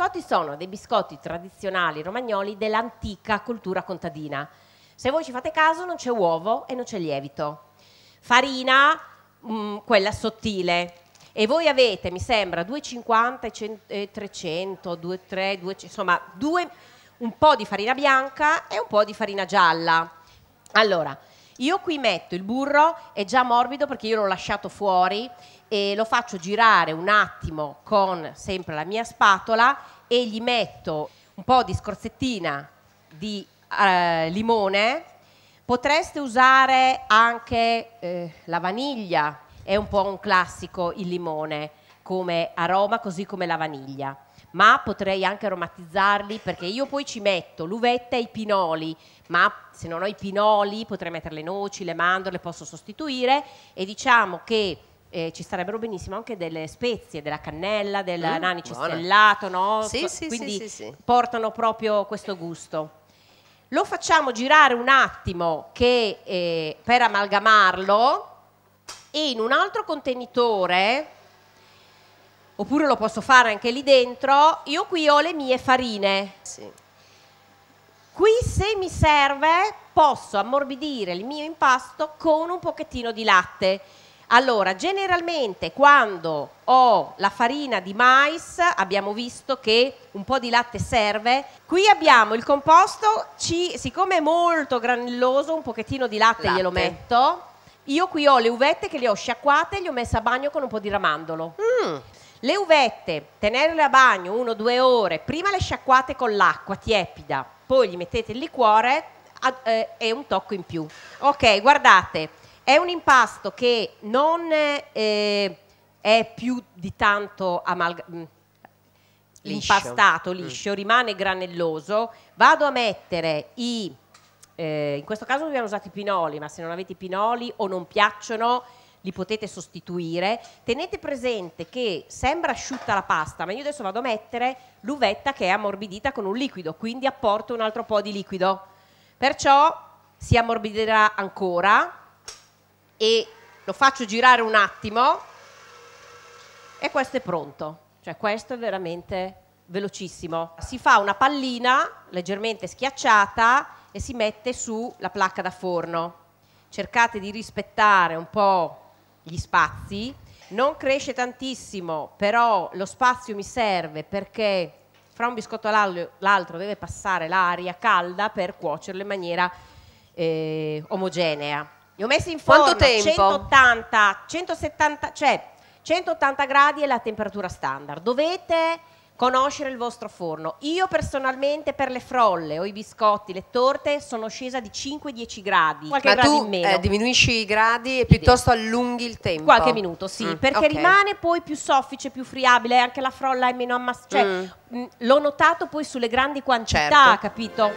biscotti sono dei biscotti tradizionali romagnoli dell'antica cultura contadina. Se voi ci fate caso non c'è uovo e non c'è lievito. Farina, quella sottile. E voi avete, mi sembra, 2,50 e 300, 2,3, 200, insomma, un po' di farina bianca e un po' di farina gialla. Allora, io qui metto il burro, è già morbido perché io l'ho lasciato fuori e lo faccio girare un attimo con sempre la mia spatola e gli metto un po' di scorzettina di limone. Potreste usare anche la vaniglia, è un po' un classico il limone come aroma, così come la vaniglia, ma potrei anche aromatizzarli perché io poi ci metto l'uvetta e i pinoli, ma se non ho i pinoli potrei mettere le noci, le mandorle, posso sostituire, e diciamo che ci starebbero benissimo anche delle spezie, della cannella, dell'anice stellato, no? Sì, Quindi sì. portano proprio questo gusto. Lo facciamo girare un attimo per amalgamarlo, e in un altro contenitore, oppure lo posso fare anche lì dentro, io qui ho le mie farine. Sì. Qui, se mi serve, posso ammorbidire il mio impasto con un pochettino di latte. Allora, generalmente quando ho la farina di mais abbiamo visto che un po' di latte serve. Qui abbiamo il composto, siccome è molto granelloso, un pochettino di latte glielo metto. Io qui ho le uvette che le ho sciacquate e le ho messe a bagno con un po' di ramandolo. Le uvette, tenerle a bagno 1-2 ore, prima le sciacquate con l'acqua tiepida, poi gli mettete il liquore e un tocco in più. Ok, guardate, è un impasto che non è più di tanto impastato, liscio, rimane granelloso. Vado a mettere in questo caso abbiamo usato i pinoli, ma se non avete i pinoli o non piacciono li potete sostituire. Tenete presente che sembra asciutta la pasta, ma io adesso vado a mettere l'uvetta che è ammorbidita con un liquido, quindi apporto un altro po' di liquido. Perciò si ammorbidirà ancora e lo faccio girare un attimo e questo è pronto. Cioè questo è veramente velocissimo. Si fa una pallina leggermente schiacciata e si mette sulla placca da forno. Cercate di rispettare un po' gli spazi. Non cresce tantissimo, però lo spazio mi serve perché fra un biscotto e l'altro deve passare l'aria calda per cuocerlo in maniera omogenea. Li ho messi in forno. Quanto tempo? 180, 170, cioè 180 gradi è la temperatura standard. Dovete conoscere il vostro forno. Io personalmente per le frolle o i biscotti, le torte, sono scesa di 5-10 gradi. Qualche grado in meno. Diminuisci i gradi e piuttosto allunghi il tempo. Qualche minuto, sì, perché rimane poi più soffice, più friabile, anche la frolla è meno ammassata. Cioè, l'ho notato poi sulle grandi quantità, capito?